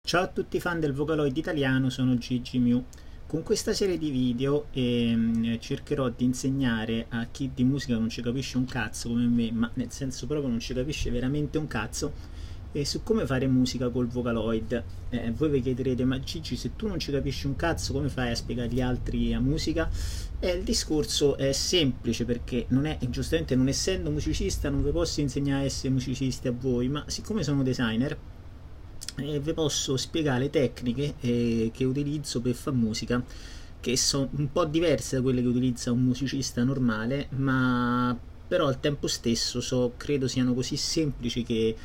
Ciao a tutti i fan del Vocaloid italiano, sono Gigi Mew. Con questa serie di video cercherò di insegnare a chi di musica non ci capisce un cazzo come me, ma nel senso proprio non ci capisce veramente un cazzo, su come fare musica col Vocaloid. Voi vi chiederete, ma Gigi, se tu non ci capisci un cazzo, come fai a spiegare agli altri a musica? Il discorso è semplice, perché non è, giustamente, non essendo musicista non vi posso insegnare a essere musicisti a voi, ma siccome sono designer vi posso spiegare le tecniche che utilizzo per fare musica, che sono un po' diverse da quelle che utilizza un musicista normale, ma però al tempo stesso credo siano così semplici che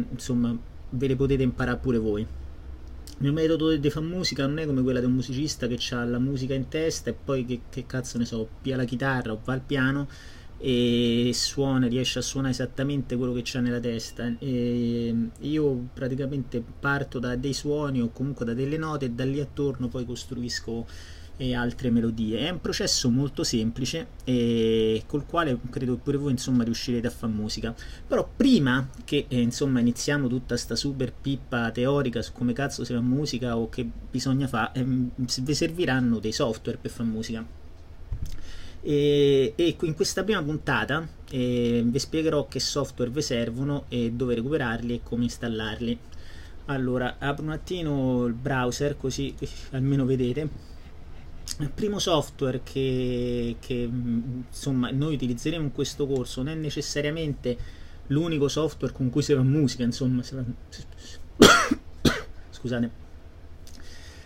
insomma ve le potete imparare pure voi. Il mio metodo di fare musica non è come quella di un musicista che ha la musica in testa e poi che cazzo ne so, pia la chitarra o va al piano e riesce a suonare esattamente quello che c'ha nella testa. Io praticamente parto da dei suoni o comunque da delle note e da lì attorno poi costruisco altre melodie. È un processo molto semplice e col quale credo che pure voi insomma riuscirete a fare musica. Però prima che insomma iniziamo tutta sta super pippa teorica su come cazzo si fa musica o che bisogna fare, vi serviranno dei software per fare musica. E in questa prima puntata vi spiegherò che software vi servono e dove recuperarli e come installarli. Allora, apro un attimo il browser così almeno vedete. Il primo software che insomma noi utilizzeremo in questo corso non è necessariamente l'unico software con cui si fa musica, insomma scusate,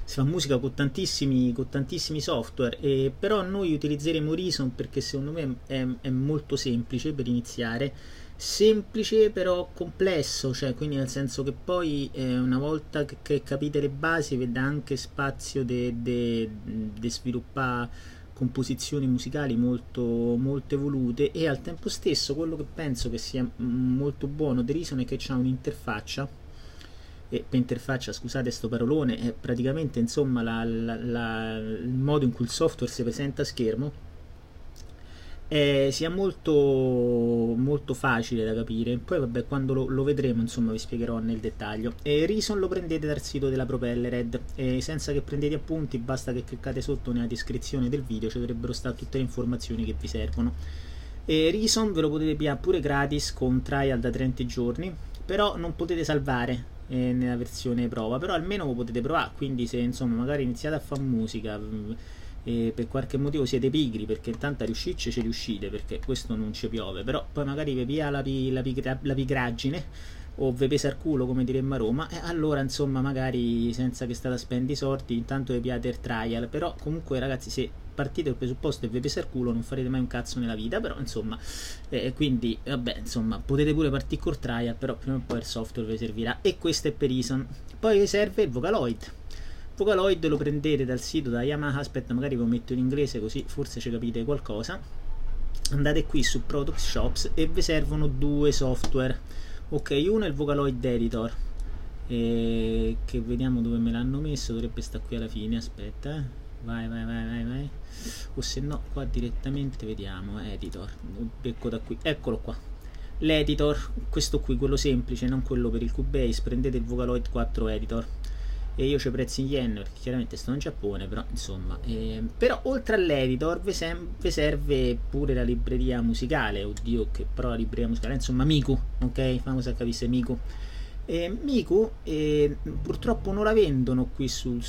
si fa musica con tantissimi software, però noi utilizzeremo Reason perché secondo me è molto semplice per iniziare, semplice però complesso, cioè quindi nel senso che poi una volta che capite le basi vi dà anche spazio di sviluppare composizioni musicali molto evolute, e al tempo stesso quello che penso che sia molto buono di Reason è che c'ha un'interfaccia, e per interfaccia, scusate sto parolone, è praticamente insomma il modo in cui il software si presenta a schermo sia molto facile da capire. Poi vabbè, quando lo vedremo insomma vi spiegherò nel dettaglio. Reason lo prendete dal sito della Propellered, senza che prendete appunti, basta che cliccate sotto nella descrizione del video, ci dovrebbero stare tutte le informazioni che vi servono. Reason ve lo potete pigliare pure gratis con trial da 30 giorni, però non potete salvare nella versione prova, però almeno lo potete provare. Quindi se insomma magari iniziate a fare musica e per qualche motivo siete pigri, perché intanto a riuscirci ci riuscite perché questo non ci piove, però poi magari vi pia la pigraggine o vi pesa il culo come diremmo a Roma, e allora insomma magari senza che state a spendere i soldi intanto vi piate il trial. Però comunque ragazzi, se partite dal presupposto che vi pesa il culo non farete mai un cazzo nella vita, però insomma quindi vabbè, insomma potete pure partire col trial, però prima o poi il software vi servirà, e questo è per Reason. Poi vi serve il Vocaloid lo prendete dal sito da Yamaha, aspetta magari vi metto in inglese così forse ci capite qualcosa. Andate qui su Product Shops e vi servono due software. Ok, uno è il Vocaloid Editor, che vediamo dove me l'hanno messo, dovrebbe stare qui alla fine, aspetta, vai, o se no qua direttamente vediamo, Editor, becco da qui, eccolo qua, l'editor, questo qui, quello semplice, non quello per il Cubase. Prendete il Vocaloid 4 Editor, e io c'ho prezzi in yen perché chiaramente sto in Giappone, però insomma però oltre all'editor vi serve pure la libreria musicale, oddio che però la libreria musicale, insomma Miku, ok, famosa capisse Miku. Miku purtroppo non la vendono qui sul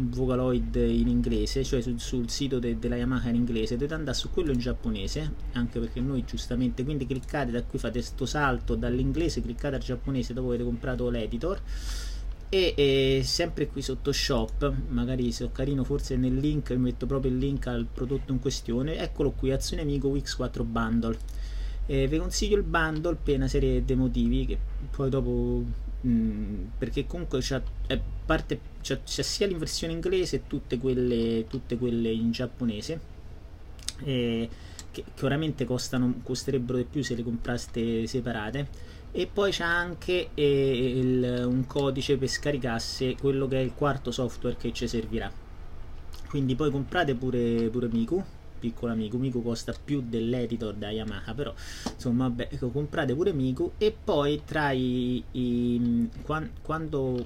Vocaloid in inglese, cioè sul sito della Yamaha in inglese, dovete andare su quello in giapponese, anche perché noi giustamente, quindi cliccate da qui, fate sto salto dall'inglese, cliccate al giapponese dopo avete comprato l'editor, e sempre qui sotto shop, magari se ho carino forse nel link vi metto proprio il link al prodotto in questione, eccolo qui, Azione Amico X4 Bundle. Vi consiglio il bundle per una serie di motivi che poi dopo perché comunque c'è sia in versione inglese e tutte quelle in giapponese, che chiaramente costerebbero di più se le compraste separate. E poi c'è anche un codice per scaricarsi quello che è il quarto software che ci servirà. Quindi poi comprate pure Miku, piccolo Miku costa più dell'editor da Yamaha, però insomma vabbè, comprate pure Miku. E poi quando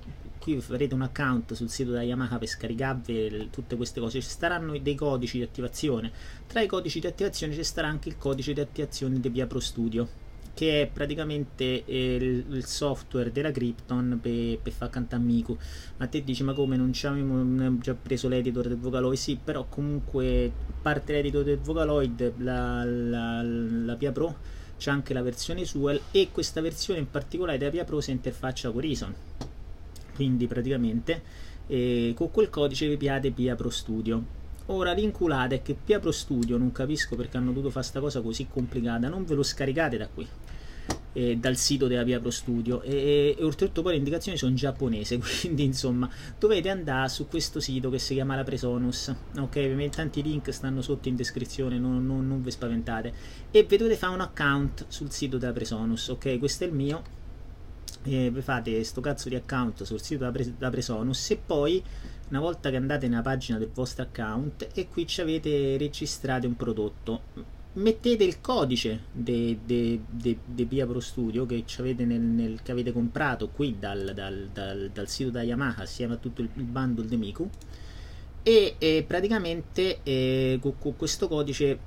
qui farete un account sul sito della Yamaha per scaricarvi tutte queste cose. Ci saranno dei codici di attivazione. Tra i codici di attivazione ci sarà anche il codice di attivazione di Via Pro Studio, che è praticamente il software della Krypton per far cantare Miku. Ma te dici, ma come, non abbiamo già preso l'editor del Vocaloid? Sì, però comunque, a parte l'editor del Vocaloid, la Via Pro c'è anche la versione Suel, e questa versione in particolare della Via Pro si interfaccia con Reason, quindi praticamente con quel codice vi piate Via Pro Studio. Ora l'inculata è che Via Pro Studio, non capisco perché hanno dovuto fare sta cosa così complicata, non ve lo scaricate da qui, dal sito della Via Pro Studio, e oltretutto poi le indicazioni sono in giapponese, quindi insomma dovete andare su questo sito che si chiama la Presonus, ok? Tanti link stanno sotto in descrizione, non vi spaventate, e vi dovete fare un account sul sito della Presonus, ok? Questo è il mio, vi fate sto cazzo di account sul sito della Presonus, e poi una volta che andate nella pagina del vostro account e qui ci avete registrato un prodotto, mettete il codice di Via Pro Studio che avete che avete comprato qui dal sito da Yamaha assieme a tutto il bundle di Miku, e praticamente con questo codice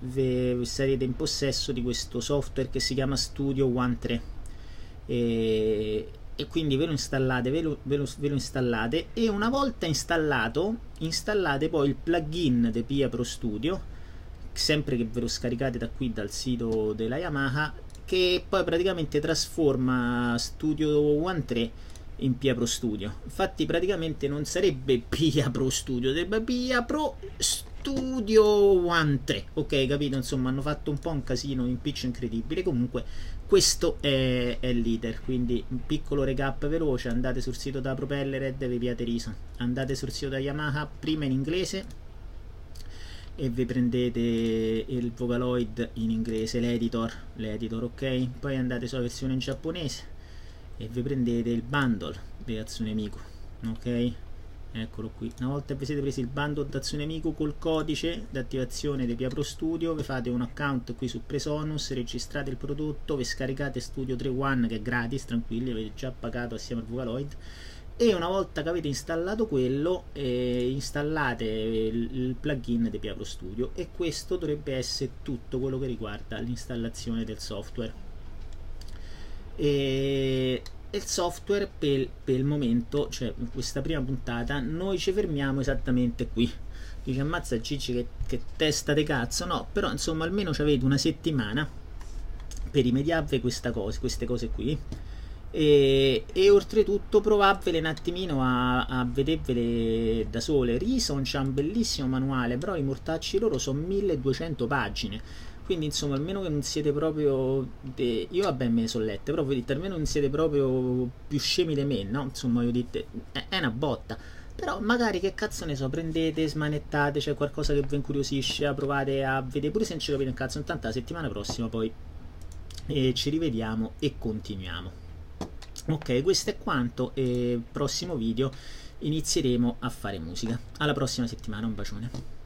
sarete in possesso di questo software che si chiama Studio One 3, e quindi ve lo installate, ve lo installate, e una volta installato installate poi il plugin di Via Pro Studio, sempre che ve lo scaricate da qui dal sito della Yamaha, che poi praticamente trasforma Studio One 3 in Via Pro Studio. Infatti praticamente non sarebbe Via Pro Studio, sarebbe Via Pro Studio One 3, ok, capito? Insomma hanno fatto un po' un casino, un impiccio incredibile. Comunque questo è l'iter, quindi un piccolo recap veloce: andate sul sito da Propellered, vi piate Reason, andate sul sito da Yamaha prima in inglese e vi prendete il Vocaloid in inglese, l'editor, ok, poi andate sulla versione in giapponese e vi prendete il bundle di Hatsune Miku, ok, eccolo qui. Una volta vi siete presi il bundle di Hatsune Miku col codice di attivazione di Via Pro Studio, vi fate un account qui su Presonus, registrate il prodotto, vi scaricate Studio 3 One che è gratis, tranquilli, avete già pagato assieme al Vocaloid, e una volta che avete installato quello installate il plugin di Via Pro Studio, e questo dovrebbe essere tutto quello che riguarda l'installazione del software. E il software per il momento, cioè in questa prima puntata, noi ci fermiamo esattamente qui. Dice, ammazza Gigi che testa de cazzo, no, però insomma almeno ci avete una settimana per rimediarvi queste cose qui. E oltretutto provarvele un attimino a vedervele da sole. Reason c'ha un bellissimo manuale, però i mortacci loro sono 1200 pagine, quindi insomma almeno che non siete proprio io vabbè me ne sono lette, però vedete, almeno non siete proprio più scemi di me, no? Insomma io dite, è una botta, però magari che cazzo ne so, prendete, smanettate, c'è qualcosa che vi incuriosisce, provate a vedere, pure se non ci capite un cazzo. Intanto la settimana prossima poi ci rivediamo e continuiamo. Ok, questo è quanto, e prossimo video inizieremo a fare musica. Alla prossima settimana, un bacione.